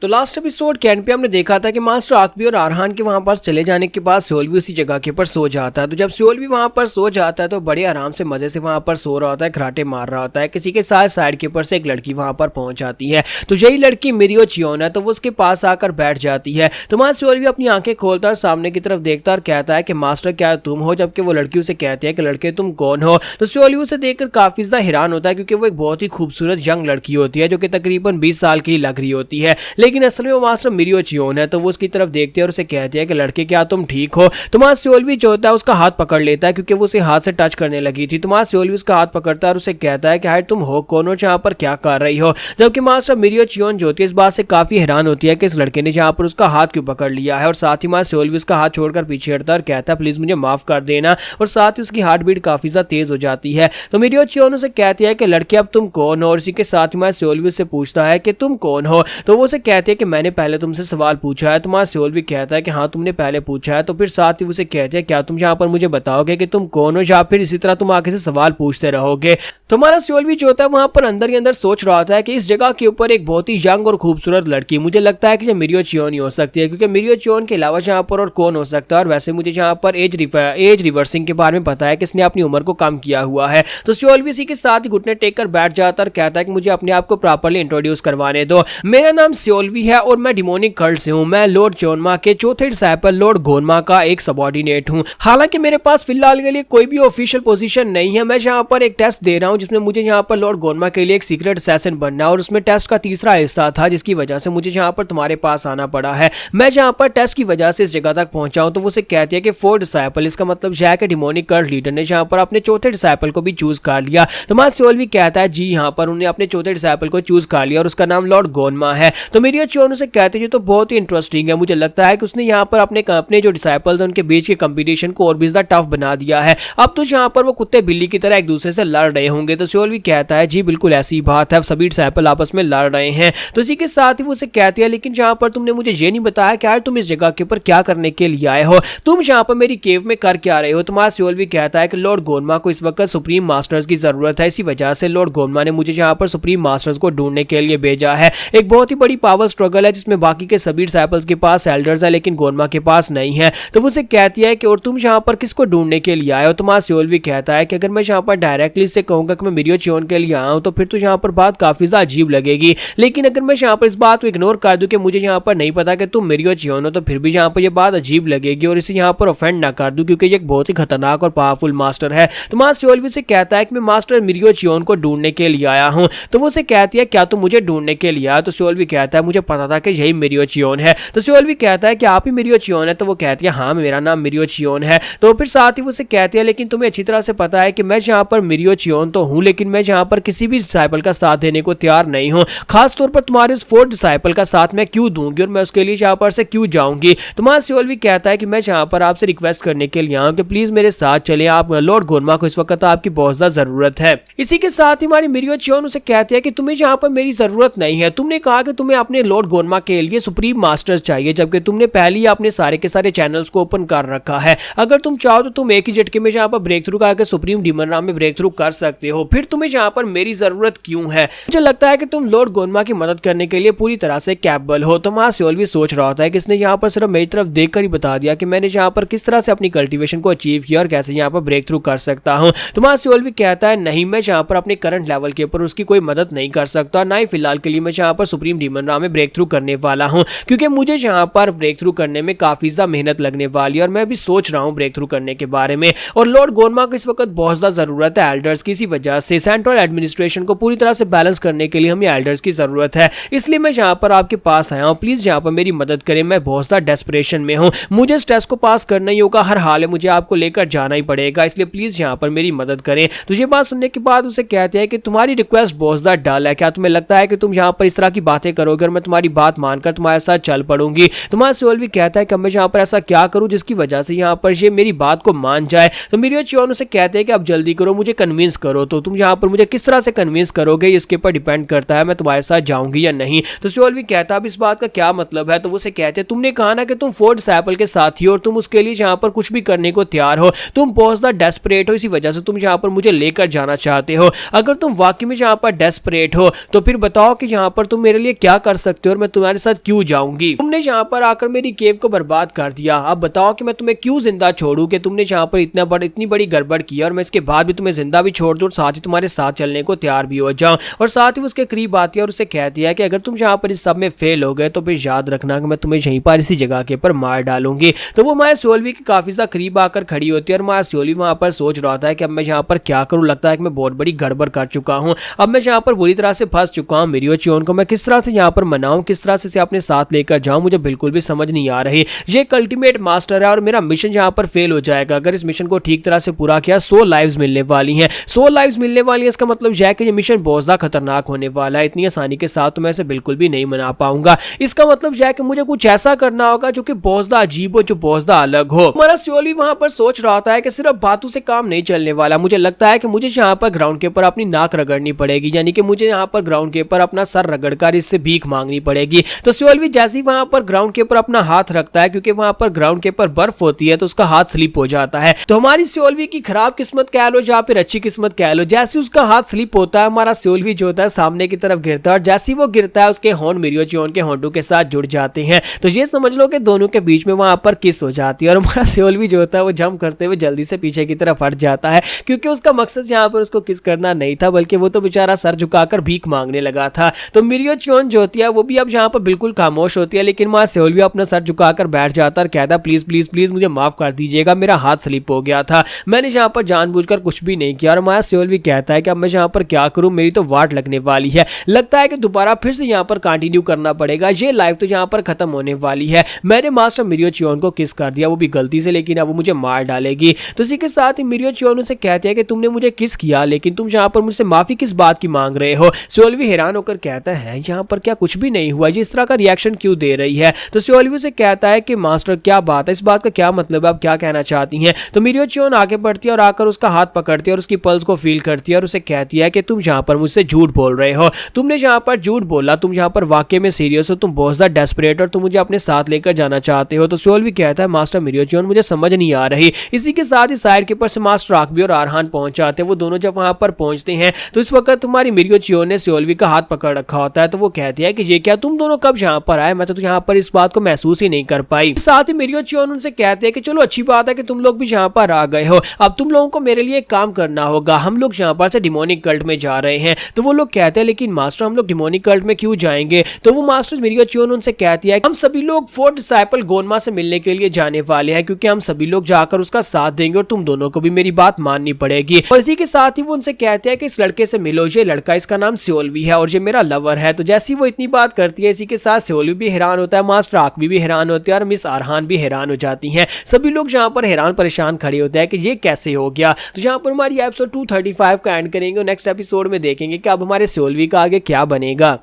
तो last episode के and पे हमने देखा था कि मास्टर आकबी और आरहान के वहां पर चले जाने के बाद सियोल भी उसी जगह के ऊपर सो जाता है। तो जब सियोल भी वहां पर सो जाता है तो बड़े आराम से मजे से वहां पर सो रहा होता है, खराटे मार रहा होता है। किसी के साथ साइड के ऊपर से एक लड़की वहां पर पहुंच जाती है। तो यही लड़की मिरियो चियोन है। तो वो उसके पास आकर बैठ जाती है। तो वहां सियोल भी अपनी आंखें खोलता है और सामने की तरफ देखता और कहता है कि मास्टर क्या तुम हो, जबकि वो लड़की उसे कहती है कि लड़के तुम कौन हो। तो सियोल भी उसे देखकर काफी ज्यादा हैरान होता है, क्योंकि वो एक बहुत ही खूबसूरत यंग लड़की होती है जो कि तकरीबन 20 साल की लग रही होती है, लेकिन असल में वो मास्टर मिरियो चियोन है। तो वो उसकी तरफ देखते हैं और उसे कहते हैं कि लड़के क्या तुम ठीक हो। तो मां सियोल भी जो होता है उसका हाथ पकड़ लेता है, क्योंकि वो उसे हाथ से टच करने लगी थी। तो मां सियोल भी उसका हाथ पकड़ता है और उसे कहता है कि हाय तुम हो कौन हो, जहां पर क्या कर रही हो। जबकि मास्टर मिरियो चियोन जो होती है इस बात से काफी हैरान होती है कि इस लड़के ने जहां पर उसका हाथ क्यों पकड़ लिया है। और साथ ही मां सियोल भी उसका हाथ छोड़कर पीछे हटता है और कहता है प्लीज मुझे माफ कर देना। और साथ ही उसकी हार्ट बीट काफी ज्यादा तेज हो जाती है। तो मिरियो चियोन उसे कहती है कि लड़के अब तुम कौन हो। और इसी के साथ ही मां सियोल भी उससे पूछता है कि तुम कौन हो। तो वो उसे कहती है कि मैंने पहले तुमसे सवाल पूछा है। तो मां सियोल भी कहता है कि हाँ तुमने पहले पूछा है। तो फिर साथ ही उसे कहते हैं क्या तुम यहाँ पर मुझे बताओगे कि तुम कौन हो, या फिर इसी तरह तुम आगे से सवाल पूछते रहोगे। तो हमारा सियोल भी जो होता है वहां पर अंदर ही अंदर सोच रहा था कि इस जगह के ऊपर एक बहुत ही यंग और खूबसूरत लड़की, मुझे लगता है कि मिरियो चियोन ही हो सकती है, क्योंकि मिरियो चियोन के अलावा जहाँ पर और कौन हो सकता है। और वैसे मुझे जहाँ पर एज रिवर्सिंग के बारे में पता है कि इसने अपनी उम्र को कम किया हुआ है। तो सियोल भी इसी के साथ ही घुटने टेक कर बैठ जाता और कहता है कि मुझे अपने आप को प्रॉपर्ली इंट्रोड्यूस करवाने दो। मेरा नाम सियोलवी है और मैं डिमोनिक कल्ट से हूँ। मैं लॉर्ड चोनमा के चौथे डिसाइपल लॉर्ड गोनमा का एक सबऑर्डिनेट हूँ। हालांकि मेरे पास फिलहाल के लिए कोई भी ऑफिशियल पोजीशन नहीं है। मैं यहाँ पर एक टेस्ट दे रहा हूँ जिसमें मुझे यहाँ पर लॉर्ड गोनमा के लिए एक सीक्रेट सेशन बनना है, और उसमें टेस्ट का तीसरा हिस्सा था जिसकी वजह से मुझे यहाँ पर तुम्हारे पास आना पड़ा है। मैं यहाँ पर टेस्ट की वजह से इस जगह तक पहुंचा हूँ। तो वो उसे कहती है कि 4 डिसाइपल, इसका मतलब यह है कि डिमोनिक कल्ट लीडर ने यहाँ पर अपने चौथे डिसाइपल को भी चूज कर लिया। तो मां सियोल भी कहता है जी यहाँ पर उन्होंने अपने चौथे डिसाइपल को चूज कर लिया और उसका नाम लॉर्ड गोनमा है। तो मिरियो चियोन उसे कहते हैं ये तो बहुत ही इंटरेस्टिंग है, मुझे लगता है कि उसने यहाँ पर अपने जो डिसाइपल्स हैं उनके बीच के कंपटीशन को और भी ज्यादा टफ बना दिया है। अब तो यहाँ पर वो कुत्ते बिल्ली की तरह एक दूसरे से लड़ रहे होंगे। तो सियोल भी कहता है जी बिल्कुल ऐसी बात है, सभी डिसाइपल आपस में लड़ रहे हैं। तो इसी के साथ ही वो उसे कहती है लेकिन जहाँ पर तुमने मुझे ये नहीं बताया कि यार तुम इस जगह के ऊपर क्या करने के लिए आए हो, तुम यहाँ पर मेरी केव में कर क्या रहे हो। तुम्हारा सियोल भी कहता है कि लॉर्ड गोनमा को इस वक्त सुप्रीम मास्टर्स की जरूरत है, इसी वजह से लॉर्ड गोनमा ने मुझे यहाँ पर सुप्रीम मास्टर्स को ढूंढने के लिए भेजा है। एक बहुत ही बड़ी पावर स्ट्रगल है जिसमें बाकी के सभी डिसाइपल्स के पास एल्डर्स है लेकिन गोनमा के पास नहीं है। तो वो उसे कहती है कि और तुम यहाँ पर किसको ढूंढने के लिए आए हो। तुम्हारा सियोल भी कहता है कि अगर मैं यहाँ पर डायरेक्टली से कहूंगा कि मैं मिरियो चियोन के लिए आया हूं तो फिर तो यहाँ पर बात काफी ज्यादा अजीब लगेगी, लेकिन अगर मैं यहाँ पर इस बात को इग्नोर कर दूं कि मुझे यहाँ पर नहीं पता कि तुम मिरियो चियोन हो, तो फिर भी यहाँ पर यह बात अजीब लगेगी और इसे यहाँ पर ऑफेंड ना कर दूं क्योंकि ये एक बहुत ही खतरनाक और पावरफुल मास्टर है। तो मां सियोल भी से कहता है कि मैं मास्टर मिरियो चियोन को ढूंढने के लिए आया हूं। तो वो उसे कहती है क्या तुम मुझे ढूंढने के लिए आया। तो सियोल भी कहता है मुझे पता था कि यही मिरियो चियोन है। तो सियोल भी कहता है कि आप ही मिरियो चियोन है। तो वो कहती है हाँ मेरा नाम मिरियो चियोन है। तो फिर साथ ही वो उसे कहती है लेकिन तुम्हें अच्छी तरह से पता है कि मैं यहाँ पर मिरियो चियोन तो हूँ, लेकिन मैं यहाँ पर किसी भी डिसाइपल का साथ देने को तैयार नहीं हूँ। खास तौर पर तुम्हारे उस 4 डिसाइपल का साथ मैं क्यों दूंगी और मैं उसके लिए यहाँ पर से क्यों जाऊंगी। तो मां सियोल भी कहता है कि मैं यहाँ पर आपसे रिक्वेस्ट करने के लिए आऊँ कि प्लीज मेरे साथ चले, आप लॉर्ड गोनमा को इस वक्त आपकी बहुत ज्यादा जरूरत है। इसी के साथ ही हमारी मिरियो चियोन उसे कहती है कि तुम्हें यहाँ पर मेरी जरूरत नहीं है, तुमने कहा कि तुम्हें अपने लॉर्ड गोनमा के लिए सुप्रीम मास्टर्स चाहिए, जबकि तुमने पहले ही अपने सारे के सारे चैनल्स को ओपन कर रखा है। अगर तुम चाहो तो तुम एक ही झटके में यहाँ पर ब्रेक थ्रू करके सुप्रीम डीमन राम में ब्रेक थ्रू कर सकते हो, फिर तुम्हें यहाँ पर मेरी जरूरत क्यों है। मुझे लगता है कि तुम लॉर्ड गोनमा की मदद करने के लिए पूरी तरह से कैपेबल हो। तो मां सियोल भी सोच रहा होता है कि इसने यहाँ पर सिर्फ मेरी तरफ देखकर ही बता दिया कि मैंने यहाँ पर किस तरह से अपनी कल्टीवेशन को अचीव किया और कैसे यहाँ पर ब्रेक थ्रू कर सकता हूँ। तो मां सियोल भी कहता है नहीं मैं यहाँ पर अपने करंट लेवल के ऊपर उसकी कोई मदद नहीं कर सकता, ना ही फिलहाल के लिए मैं यहाँ पर सुप्रीम डीमन राम में ब्रेक थ्रू करने वाला हूँ, क्योंकि मुझे यहाँ पर ब्रेक थ्रू करने में काफी ज्यादा मेहनत लगने वाली है और मैं भी सोच रहा हूँ ब्रेक थ्रू करने के बारे में। और लॉर्ड गोनमा को इस वक्त बहुत ज्यादा जरूरत है एल्डर्स की, इसी वजह से सेंट्रल एडमिनिस्ट्रेशन को पूरी तरह से बैलेंस करने के लिए हमें एल्डर्स की जरूरत है, इसलिए मैं यहाँ पर आपके पास आया हूँ। प्लीज यहाँ पर मेरी मदद करें, मैं बहुत ज्यादा डेस्परेशन में हूँ, मुझे इस टेस्ट को पास करना ही होगा, हर हाल में मुझे आपको लेकर जाना ही पड़ेगा, इसलिए प्लीज यहाँ पर मेरी मदद करें। तो ये बात सुनने के बाद उसे कहते हैं कि तुम्हारी रिक्वेस्ट बहुत ज्यादा डल है, क्या तुम्हें लगता है कि तुम यहाँ पर इस तरह की बातें करोगे और मैं तुम्हारी बात मानकर तुम्हारे साथ चल पड़ूंगी। तुम्हारा सियोल भी कहता है कि मैं यहाँ पर ऐसा क्या करूँ जिसकी वजह से यहाँ पर ये मेरी बात को मान जाए। तो मिरियो चियोन उसे कहते हैं कि अब जल्दी करो, मुझे कन्विंस करो। तो तुम यहाँ पर मुझे किस तरह से कन्विंस करोगे इसके ऊपर डिपेंड करता है मैं तुम्हारे साथ जाऊंगी या नहीं। तो सियोल भी कहता है अब इस बात का क्या मतलब है। तो वो उसे कहते हैं तुमने कहा ना कि तुम 4 डिसाइपल के साथ ही और तुम उसके लिए यहाँ पर कुछ भी करने को तैयार हो, तुम बहुत ज्यादा डेस्परेट हो, इसी वजह से तुम यहाँ पर मुझे लेकर जाना चाहते हो। अगर तुम वाकई में यहाँ पर डेस्परेट हो तो फिर बताओ कि यहाँ पर तुम मेरे लिए क्या कर सकते हो और मैं तुम्हारे साथ क्यों जाऊंगी। तुमने यहाँ पर आकर मेरी केव को बर्बाद कर दिया, अब बताओ कि मैं तुम्हें क्यों जिंदा छोड़ू कि तुमने यहाँ पर इतनी बड़ी गड़बड़ की और मैं इसके बाद भी तुम्हें जिंदा भी छोड़ दूं और साथ ही तुम्हारे साथ चलने को तैयार भी हो जाऊं। और साथ ही उसके करीब आती है और उसे कहती है कि अगर तुम यहाँ पर इस सब में फेल हो गए तो फिर याद रखना कि मैं तुम्हें यहीं पर इसी जगह के पर मार डालूंगी। तो वो हमारे सोल्वी के काफी ज्यादा करीब आकर खड़ी होती है और हमारा सोल्वी वहां पर सोच रहा था कि अब मैं यहाँ पर क्या करूँ, लगता है कि मैं बहुत बड़ी गड़बड़ कर चुका हूँ, अब मैं यहाँ पर बुरी तरह से फंस चुका हूँ। मिरियो चियोन को मैं किस तरह से यहाँ पर मनाऊं, किस तरह से अपने साथ लेकर जाऊं, मुझे बिल्कुल भी समझ नहीं आ रही। ये एक अल्टीमेट मास्टर है और मेरा मिशन यहाँ पर फेल हो जाएगा। अगर इस मिशन को ठीक तरह से पूरा किया 100 लाइव्स मिलने वाली हैं, 100 लाइव्स मिलने वाली है। इसका मतलब यह है कि ये मिशन बहुत ज्यादा खतरनाक होने वाला है, इतनी आसानी के साथ तो मैं इसे बिल्कुल भी नहीं मना पाऊंगा। इसका मतलब यह है कि मुझे कुछ ऐसा करना होगा जो कि बहुत ज्यादा अजीब हो, जो बहुत ज्यादा अलग हो। हमारा सोल्वी वहां पर सोच रहा होता है कि सिर्फ बातों से काम नहीं चलने वाला, मुझे लगता है कि मुझे यहाँ पर ग्राउंड के ऊपर अपनी नाक रगड़नी पड़ेगी, यानी कि मुझे यहाँ पर ग्राउंड के ऊपर अपना सर रगड़कर इससे भीख मांगनी पड़ेगी। तो सोल्वी जैसे ही वहां पर ग्राउंड के ऊपर अपना हाथ रखता है, क्योंकि वहां पर ग्राउंड के ऊपर बर्फ होती है, तो उसका हाथ स्लिप हो जाता है। तो हमारी सोल्वी की खराब किस्मत कह लो या फिर अच्छी किस्मत कह लो, जैसे उसका हाथ स्लिप होता है हमारा सोल्वी जो होता है सामने की तरफ गिरता है और जैसे ही वो गिरता है उसके होंठ मिरियो चियोन के होंठों के साथ जुड़ जाते हैं। तो ये समझ लो कि दोनों के बीच में वहां पर किस हो जाती है और हमारा सोल्वी जो होता है वो जंप करते हुए जल्दी से पीछे की तरफ हट जाता है, क्योंकि उसका मकसद यहाँ पर उसको किस करना नहीं था, बल्कि वो तो बेचारा सर झुकाकर भीख मांगने लगा था। तो मिरियो चियोन जो होती है वो भी अब यहाँ पर बिल्कुल खामोश होती है, लेकिन वहां सोल्वी अपना सर झुकाकर बैठ जाता और कहता प्लीज प्लीज प्लीज मुझे माफ कर दीजिएगा, मेरा हाथ स्लिप हो गया था, मैंने यहाँ पर जानबूझकर कुछ भी नहीं किया। और हमारा सोल्वी कहता है कि अब मैं यहाँ पर क्या करूं, मेरी तो वाट लगने वाली है, लगता है कि दोबारा फिर से यहाँ पर कंटिन्यू करना पड़ेगा, ये लाइफ तो यहाँ पर खत्म होने वाली है। मैंने मास्टर मिरियो चियोन को किस कर दिया, वो भी गलती से, लेकिन अब वो मुझे मार डालेगी। तो इसी के साथ ही मिरियो चियोन उसे कहती है कि तुमने मुझे किस किया, लेकिन तुम यहाँ पर मुझसे माफी किस बात की मांग रहे हो। सोल्वी हैरान होकर कहता है यहाँ पर क्या कुछ भी नहीं हुआ, ये इस तरह का रिएक्शन क्यों दे रही है। तो सोल्वी से कहता है कि मास्टर क्या बात है, इस बात का क्या मतलब है, आप क्या कहना चाहती हैं। तो मिरियो चियोन आगे बढ़ती है और आकर उसका हाथ पकड़ती है और उसकी पल्स को फील करती है और उसे कहती है कि तुम यहाँ पर मुझसे झूठ बोल रहे हो, तुमने यहाँ पर झूठ बोला, तुम यहाँ पर वाकई में सीरियस हो, तुम बहुत ज्यादा डेस्परेट और तुम मुझे अपने साथ लेकर जाना चाहते हो। तो सोल्वी कहता है मास्टर मिरियो चियोन मुझे समझ नहीं आ रही। इसी के साथ ही साइड के ऊपर से मास्टर आकबी और आरहान पहुंच जाते हैं। वो दोनों जब वहां पर पहुंचते हैं तो इस वक्त तुम्हारी मिरियो चियोन ने सोल्वी का हाथ पकड़ रखा होता है। तो वो कहती है कि ये क्या, तुम दोनों कब यहाँ पर आए, मैं तो यहाँ पर इस बात को महसूस ही नहीं कर पाई। साथ ही मिरियो चियोन उनसे कहते हैं कि चलो अच्छी बात है कि तुम लोग भी यहाँ पर आ गए हो, अब तुम लोगों को मेरे लिए एक काम करना होगा, हम लोग यहाँ पर से डिमोनिक कल्ट में जा रहे हैं। तो वो लोग कहते हैं लेकिन मास्टर हम लोग डिमोनिक कल्ट में क्यों जाएंगे। तो वो मास्टर मिरियो चियोन उनसे कहती है हम सभी लोग 4 डिसाइपल गोनमा से मिलने के लिए जाने वाले हैं, क्योंकि हम सभी लोग जाकर उसका साथ देंगे और तुम दोनों को भी मेरी बात माननी पड़ेगी। और इसी के साथ ही वो उनसे कहते हैं कि इस लड़के से मिलो, ये लड़का इसका नाम सोल्वी है और ये मेरा लवर है। तो जैसी वो इतनी बात करती है, इसी के साथ सोल्वी भी हैरान होता है, मास्टर आकबी भी हैरान होते हैं और मिस आरहान भी हैरान हो जाती हैं। सभी लोग यहाँ पर हैरान परेशान खड़े होते हैं कि ये कैसे हो गया। तो यहाँ पर हमारी एपिसोड 235 का एंड करेंगे और नेक्स्ट एपिसोड में देखेंगे कि अब हमारे सोल्वी का आगे क्या बनेगा।